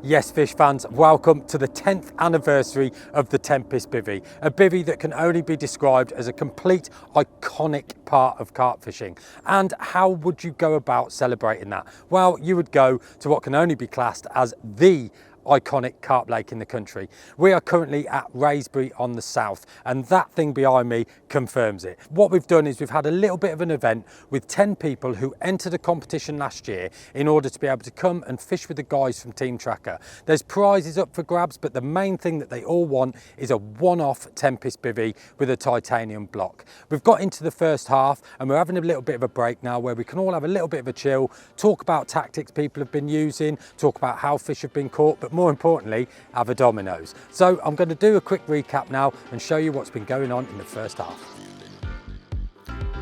Yes, fish fans, welcome to the 10th anniversary of the Tempest Bivvy, a bivvy that can only be described as a complete iconic part of carp fishing. And how would you go about celebrating that? Well, you would go to what can only be classed as the iconic carp lake in the country. We are currently at Wraysbury on the south, and that thing behind me confirms it. What we've done is we've had a little bit of an event with 10 people who entered a competition last year in order to be able to come and fish with the guys from Team Trakker. There's prizes up for grabs, but the main thing that they all want is a one-off Tempest Bivvy with a titanium block. We've got into the first half and we're having a little bit of a break now where we can all have a little bit of a chill, talk about tactics people have been using, talk about how fish have been caught, but more importantly, have a dominoes. So I'm going to do a quick recap now and show you what's been going on in the first half.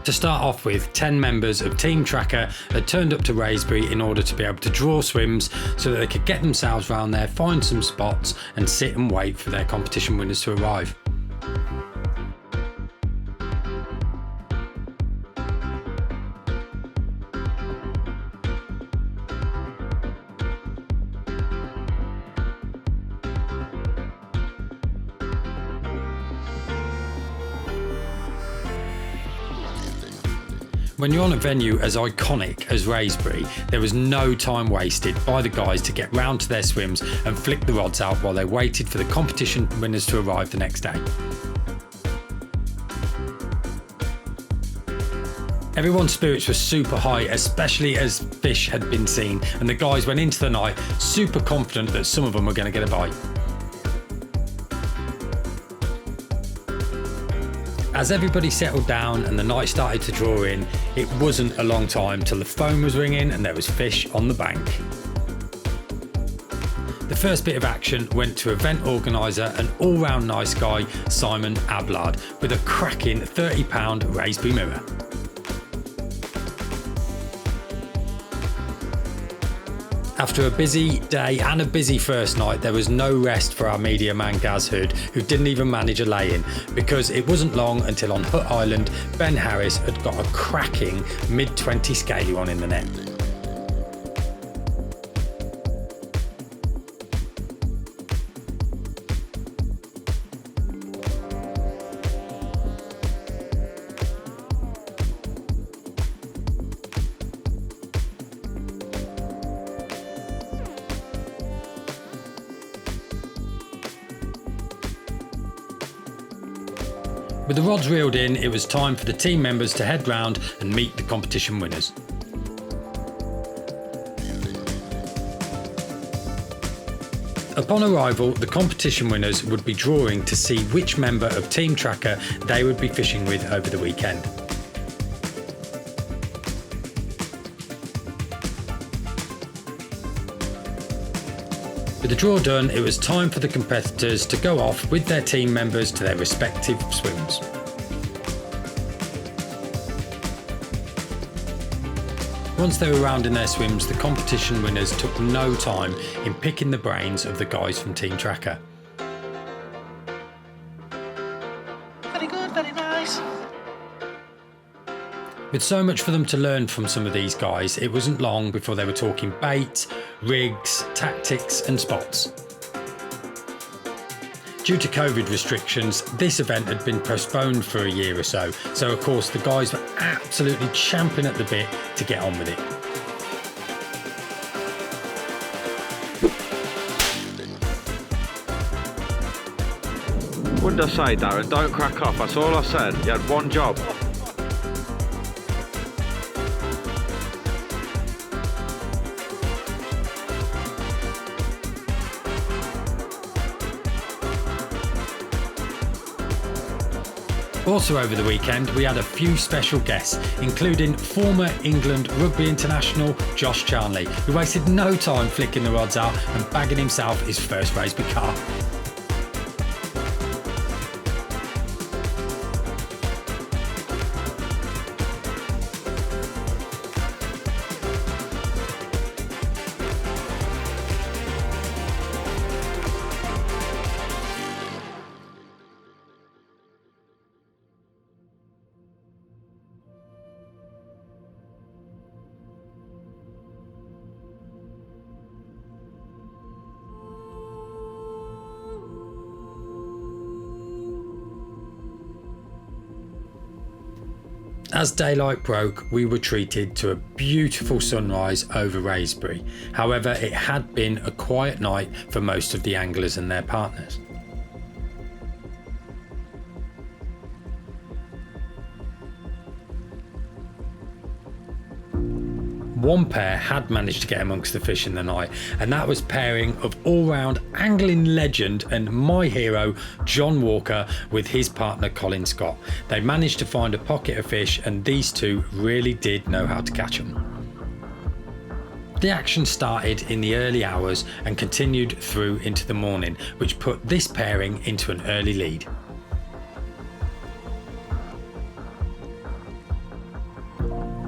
To start off with, 10 members of Team Trakker had turned up to Wraysbury in order to be able to draw swims so that they could get themselves round there, find some spots and sit and wait for their competition winners to arrive. When you're on a venue as iconic as Wraysbury, there was no time wasted by the guys to get round to their swims and flick the rods out while they waited for the competition winners to arrive the next day. Everyone's spirits were super high, especially as fish had been seen, and the guys went into the night super confident that some of them were going to get a bite. As everybody settled down and the night started to draw in, it wasn't a long time till the phone was ringing and there was fish on the bank. The first bit of action went to event organiser and all-round nice guy, Simon Ablard, with a cracking £30 Wraysbury mirror. After a busy day and a busy first night, there was no rest for our media man Gaz Hood, who didn't even manage a lay-in, because it wasn't long until on Hut Island, Ben Harris had got a cracking mid-20 scaly one in the net. With the rods reeled in, it was time for the team members to head round and meet the competition winners. Upon arrival, the competition winners would be drawing to see which member of Team Trakker they would be fishing with over the weekend. With the draw done, it was time for the competitors to go off with their team members to their respective swims. Once they were round in their swims, the competition winners took no time in picking the brains of the guys from Team Trakker. Very good, very nice. With so much for them to learn from some of these guys, it wasn't long before they were talking bait, rigs, tactics and spots. Due to COVID restrictions, this event had been postponed for a year or so of course the guys were absolutely champing at the bit to get on with it. What did I say, Darren? Don't crack off, that's all I said. You had one job. Also over the weekend, we had a few special guests, including former England rugby international Josh Charnley, who wasted no time flicking the rods out and bagging himself his first Wraysbury carp. As daylight broke, we were treated to a beautiful sunrise over Wraysbury. However, it had been a quiet night for most of the anglers and their partners. One pair had managed to get amongst the fish in the night, and that was pairing of all-round angling legend and my hero John Walker with his partner Colin Scott. They managed to find a pocket of fish, and these two really did know how to catch them. The action started in the early hours and continued through into the morning, which put this pairing into an early lead.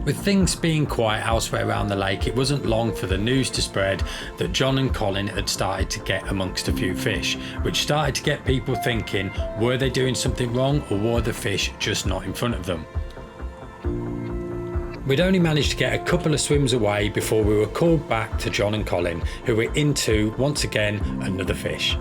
With things being quiet elsewhere around the lake, it wasn't long for the news to spread that John and Colin had started to get amongst a few fish, which started to get people thinking, were they doing something wrong, or were the fish just not in front of them? We'd only managed to get a couple of swims away before we were called back to John and Colin, who were into, once again, another fish.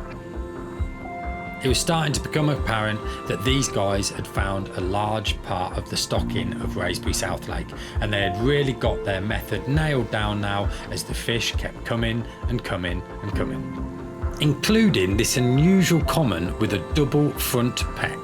It was starting to become apparent that these guys had found a large part of the stocking of Wraysbury South Lake, and they had really got their method nailed down now as the fish kept coming and coming and coming, including this unusual common with a double front peck.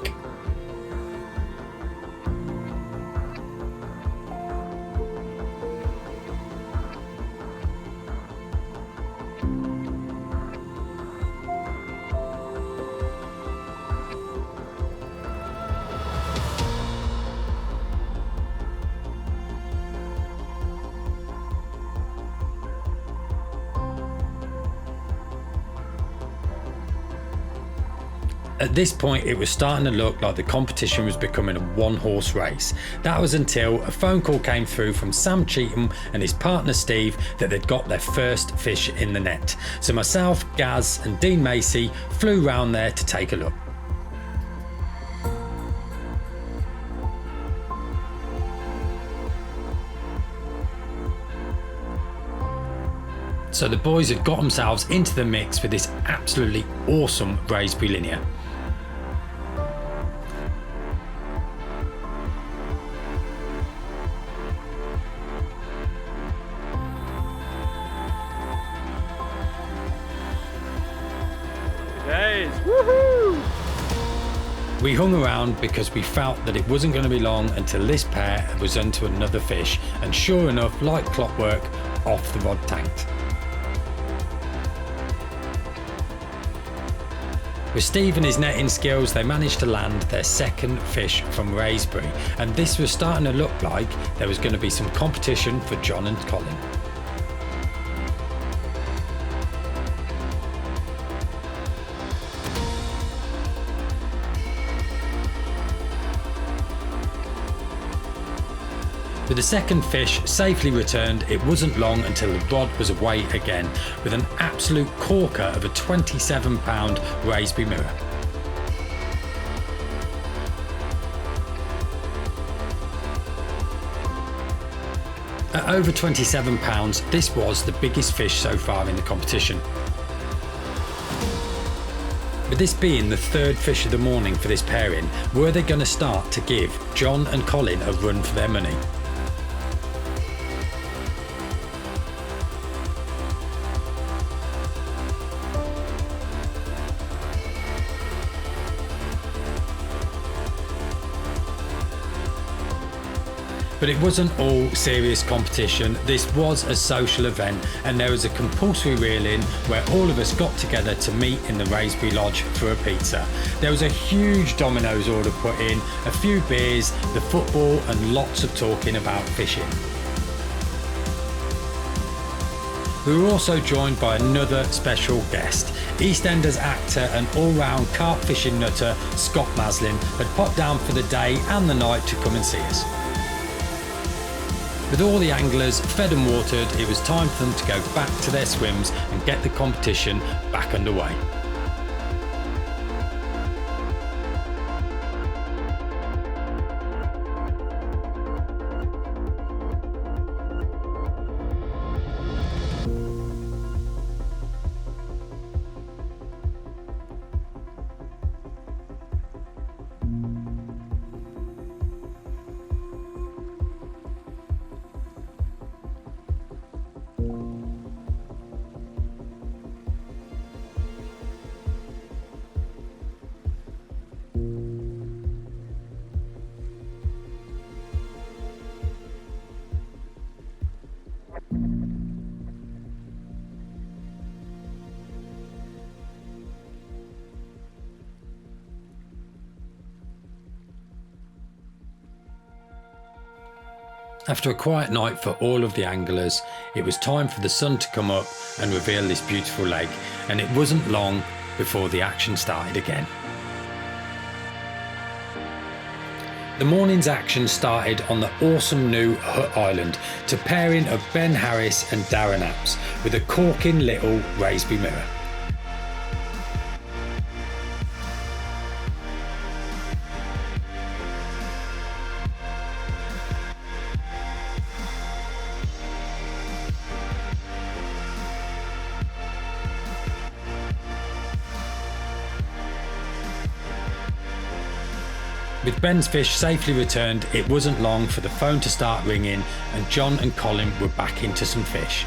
At this point, it was starting to look like the competition was becoming a one-horse race. That was until a phone call came through from Sam Cheetham and his partner Steve that they'd got their first fish in the net. So myself, Gaz and Dean Macy flew round there to take a look. So the boys had got themselves into the mix with this absolutely awesome Wraysbury linear. We hung around because we felt that it wasn't going to be long until this pair was onto another fish, and sure enough, like clockwork, off the rod tanked. With Steve and his netting skills, they managed to land their second fish from Wraysbury, and this was starting to look like there was going to be some competition for John and Colin. With the second fish safely returned, it wasn't long until the rod was away again, with an absolute corker of a 27-pound Wraysbury mirror. At over 27 pounds, this was the biggest fish so far in the competition. With this being the third fish of the morning for this pairing, were they going to start to give John and Colin a run for their money? But it wasn't all serious competition. This was a social event, and there was a compulsory reel-in where all of us got together to meet in the Wraysbury Lodge for a pizza. There was a huge Domino's order put in, a few beers, the football, and lots of talking about fishing. We were also joined by another special guest. EastEnders actor and all-round carp fishing nutter Scott Maslin had popped down for the day and the night to come and see us. With all the anglers fed and watered, it was time for them to go back to their swims and get the competition back underway. After a quiet night for all of the anglers, it was time for the sun to come up and reveal this beautiful lake, and it wasn't long before the action started again. The morning's action started on the awesome new Hut Island to pairing of Ben Harris and Darren Apps with a corking little Wraysbury mirror. With Ben's fish safely returned, it wasn't long for the phone to start ringing and John and Colin were back into some fish.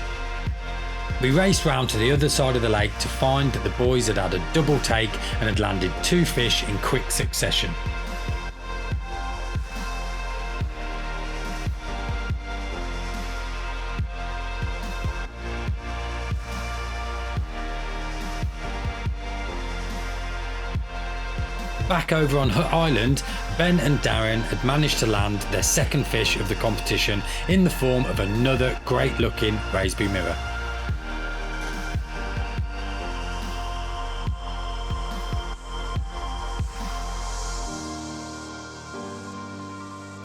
We raced round to the other side of the lake to find that the boys had had a double take and had landed 2 fish in quick succession. Back over on Hut Island, Ben and Darren had managed to land their second fish of the competition in the form of another great looking Wraysbury mirror.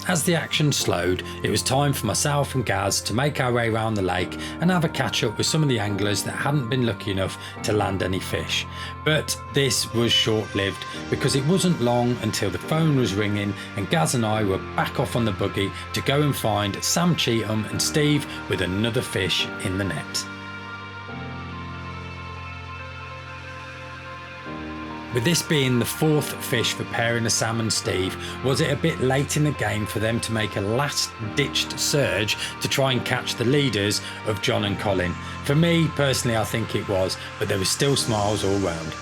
As the action slowed, it was time for myself and Gaz to make our way around the lake and have a catch up with some of the anglers that hadn't been lucky enough to land any fish. But this was short lived because it wasn't long until the phone was ringing and Gaz and I were back off on the buggy to go and find Sam Cheetham and Steve with another fish in the net. With this being the 4th fish for pairing of Sam and Steve, was it a bit late in the game for them to make a last-ditched surge to try and catch the leaders of John and Colin? For me, personally, I think it was, but there was still smiles all round.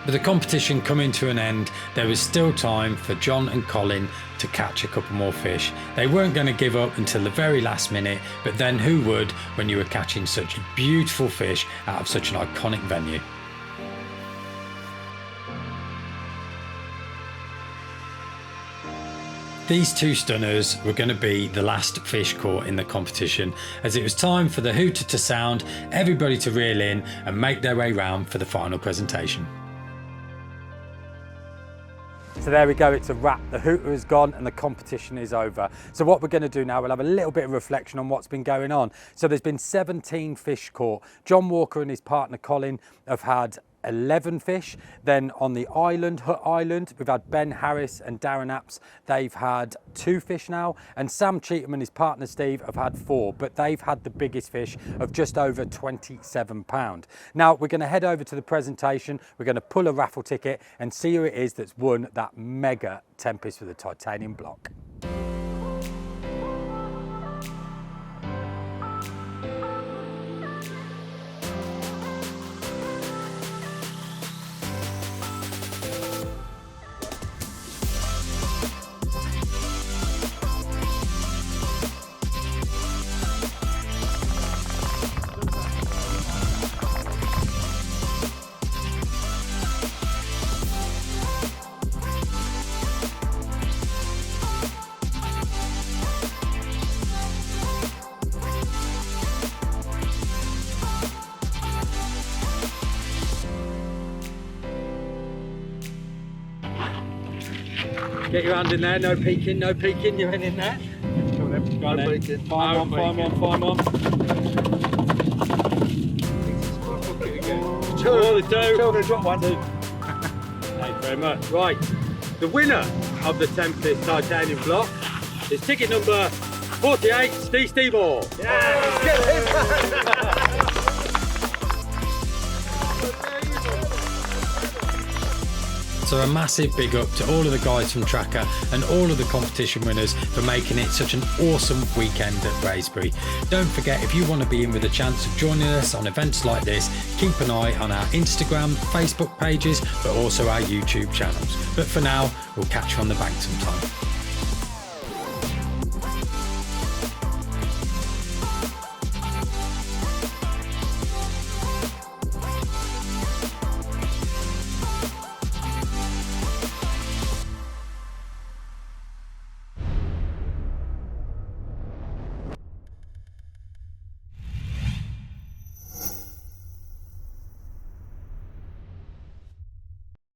With the competition coming to an end, there was still time for John and Colin to catch a couple more fish. They weren't going to give up until the very last minute, but then who would when you were catching such beautiful fish out of such an iconic venue? These 2 stunners were going to be the last fish caught in the competition, as it was time for the hooter to sound, everybody to reel in and make their way round for the final presentation. So there we go, it's a wrap. The hooter is gone and the competition is over. So what we're going to do now, we'll have a little bit of reflection on what's been going on. So there's been 17 fish caught. John Walker and his partner Colin have had 11 fish. Then on the island, Hut Island, we've had Ben Harris and Darren Apps. They've had 2 fish now, and Sam Cheetham and his partner Steve have had 4, but they've had the biggest fish of just over £27. Now we're going to head over to the presentation. We're going to pull a raffle ticket and see who it is that's won that mega Tempest with a titanium block. Get your hand in there, no peeking, you're in there. Go on then. Fine one. Two. Drop one. Thanks very much. Right, the winner of the Tempest titanium block is ticket number 48, Steve Moore. Yeah! So a massive big up to all of the guys from Trakker and all of the competition winners for making it such an awesome weekend at Wraysbury. Don't forget, if you want to be in with a chance of joining us on events like this, keep an eye on our Instagram, Facebook pages, but also our YouTube channels. But for now, we'll catch you on the bank sometime.